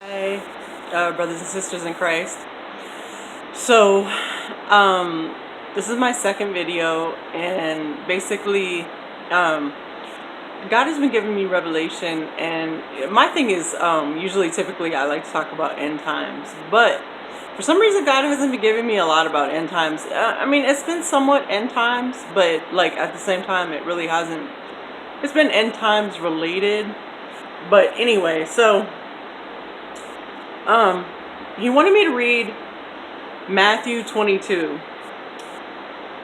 Hi, brothers and sisters in Christ. So, this is my second video, and basically, God has been giving me revelation, and my thing is, typically, I like to talk about end times, but for some reason, God hasn't been giving me a lot about end times. I mean, it's been somewhat end times, but like at the same time, it really hasn't. It's been end times related, but anyway, so. He wanted me to read Matthew 22.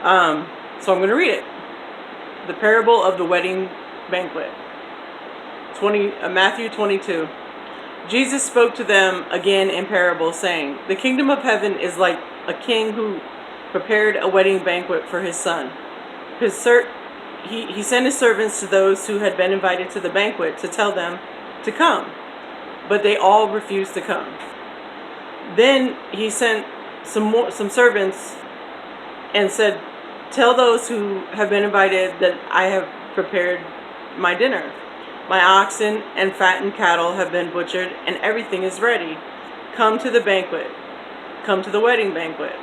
So I'm going to read it. The parable of the wedding banquet. Matthew 22. Jesus spoke to them again in parable, saying, "The kingdom of heaven is like a king who prepared a wedding banquet for his son. He sent his servants to those who had been invited to the banquet to tell them to come, but they all refused to come. Then he sent some servants and said, 'Tell those who have been invited that I have prepared my dinner. My oxen and fattened cattle have been butchered, and everything is ready. Come to the banquet. Come to the wedding banquet.'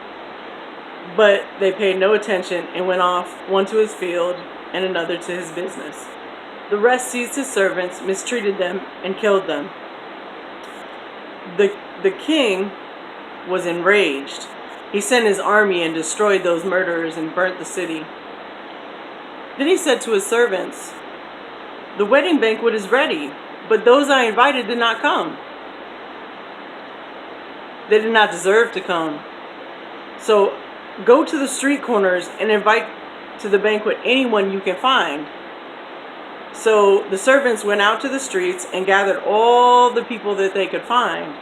But they paid no attention and went off, one to his field and another to his business. The rest seized his servants, mistreated them, and killed them. The king was enraged. He sent his army and destroyed those murderers and burnt the city. Then he said to his servants, 'The wedding banquet is ready, but those I invited did not come. They did not deserve to come. So go to the street corners and invite to the banquet anyone you can find.' So the servants went out to the streets and gathered all the people that they could find,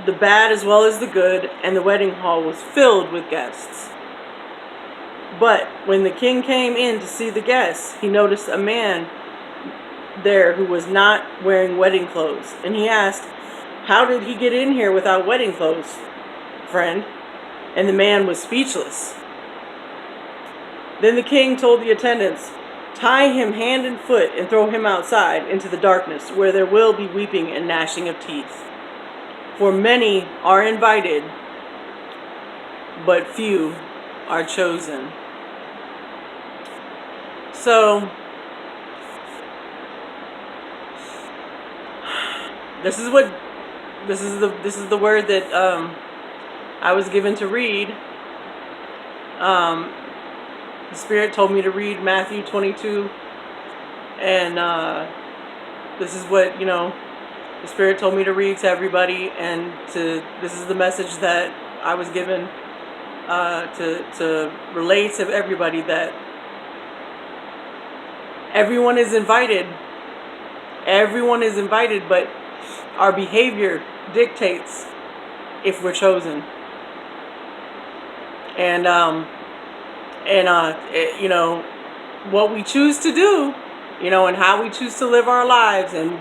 the bad as well as the good, and the wedding hall was filled with guests. But when the king came in to see the guests, he noticed a man there who was not wearing wedding clothes. And he asked, 'How did he get in here without wedding clothes, friend?' And the man was speechless. Then the king told the attendants, 'Tie him hand and foot and throw him outside into the darkness, where there will be weeping and gnashing of teeth. For many are invited, but few are chosen.'" So this is the word that I was given to read. The Spirit told me to read Matthew 22, and this is what the Spirit told me to read to everybody, and this is the message that I was given to relate to everybody, that everyone is invited. Everyone is invited, but our behavior dictates if we're chosen. And what we choose to do, and how we choose to live our lives, and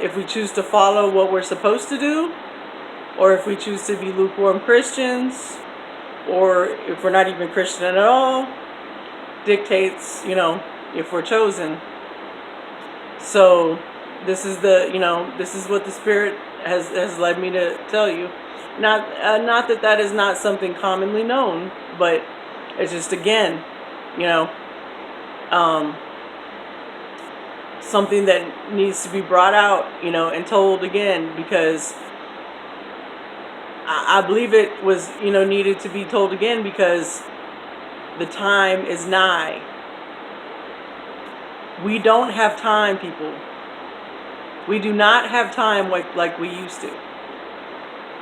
if we choose to follow what we're supposed to do, or if we choose to be lukewarm Christians, or if we're not even Christian at all, dictates, if we're chosen. So this is what the Spirit has led me to tell you. Not that is not something commonly known, but it's just, again, something that needs to be brought out, and told again, because I believe it was, needed to be told again, because the time is nigh. We don't have time, people. We do not have time like we used to.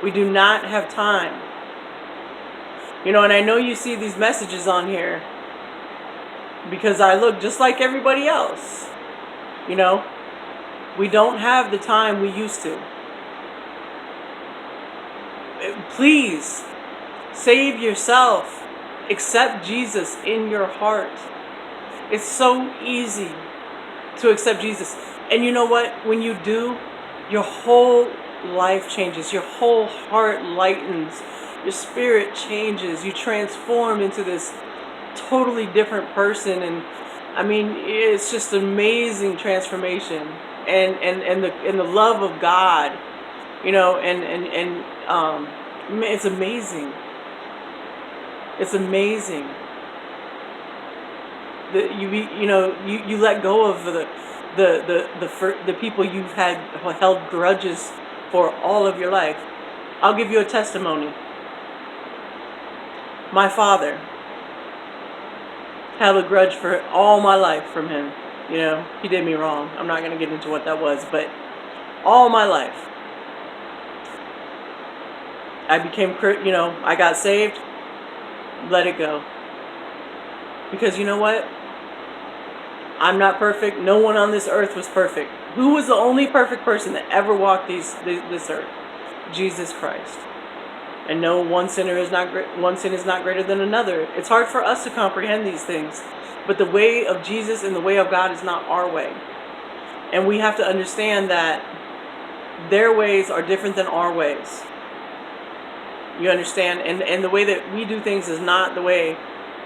We do not have time. And I know you see these messages on here because I look just like everybody else. We don't have the time we used to. Please, save yourself. Accept Jesus in your heart. It's so easy to accept Jesus. And you know what? When you do, your whole life changes. Your whole heart lightens. Your spirit changes. You transform into this totally different person, and I mean, it's just amazing transformation, and the love of God, it's amazing. It's amazing that you let go of the people you've had held grudges for all of your life. I'll give you a testimony. My father held a grudge for all my life from him. He did me wrong. I'm not going to get into what that was, but all my life. I became, I got saved, let it go. Because you know what? I'm not perfect. No one on this earth was perfect. Who was the only perfect person that ever walked this earth? Jesus Christ. And no, one sin is not greater than another. It's hard for us to comprehend these things. But the way of Jesus and the way of God is not our way. And we have to understand that their ways are different than our ways. You understand? And the way that we do things is not the way,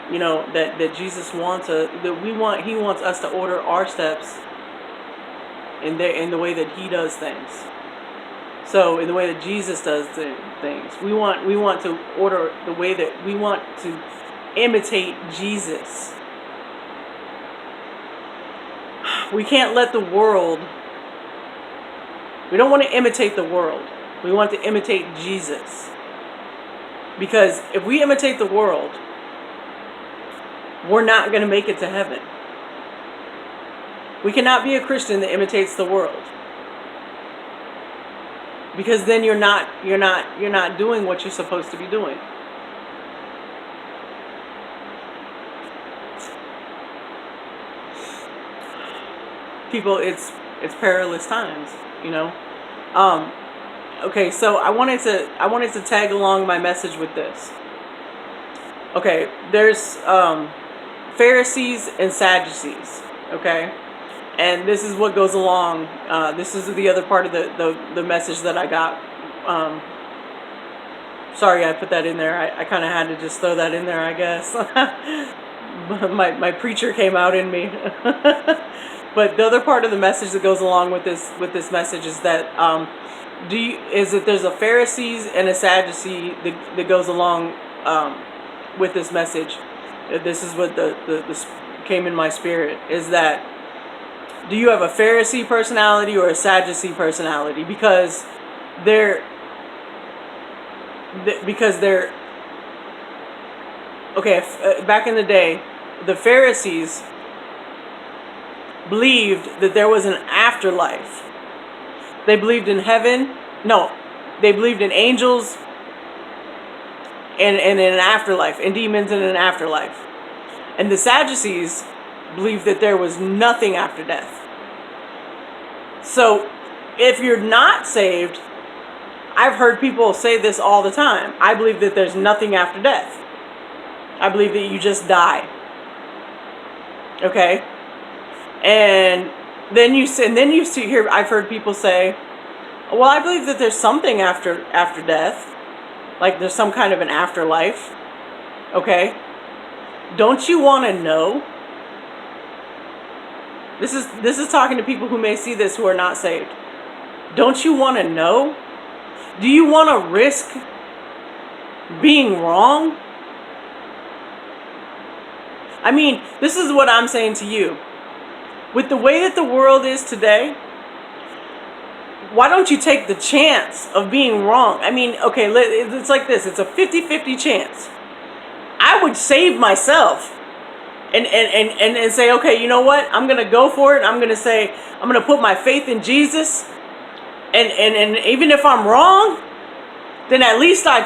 that Jesus wants us, he wants us to order our steps in the way that he does things. So in the way that Jesus does things, we want to order the way that we want to imitate Jesus. We can't let the world, we don't want to imitate the world. We want to imitate Jesus. Because if we imitate the world, we're not going to make it to heaven. We cannot be a Christian that imitates the world. Because then you're not doing what you're supposed to be doing. People, it's perilous times, Okay, so I wanted to tag along my message with this. Okay, there's Pharisees and Sadducees. Okay, and this is what goes along. This is the other part of the message that I got. Sorry, I put that in there. I kind of had to just throw that in there, I guess. my preacher came out in me. But the other part of the message that goes along with this message is that there's a Pharisees and a Sadducee that goes along with this message. This is what the came in my spirit, is that do you have a Pharisee personality or a Sadducee personality? Because they're okay. Back in the day, the Pharisees believed that there was an afterlife. They believed in heaven. No, they believed in angels and in an afterlife, and demons in an afterlife. And the Sadducees believed that there was nothing after death. So if you're not saved, I've heard people say this all the time. I believe that there's nothing after death. I believe that you just die. Okay? And then you see here, I've heard people say, well, I believe that there's something after death. Like there's some kind of an afterlife. Okay? Don't you want to know? This is talking to people who may see this who are not saved. Don't you want to know? Do you want to risk being wrong? I mean, this is what I'm saying to you. With the way that the world is today, why don't you take the chance of being wrong? I mean, okay, it's like this. It's a 50-50 chance. I would save myself and say, okay, you know what? I'm going to go for it. I'm going to say, I'm going to put my faith in Jesus. And even if I'm wrong, then at least I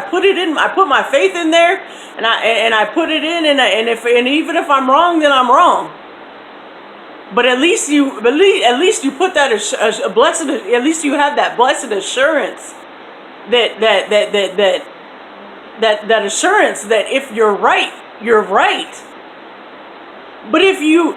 put it in. I put my faith in there, and I put it in. And even if I'm wrong, then I'm wrong. But at least you put that blessed. At least you have that blessed assurance that assurance that if you're right, you're right. But if you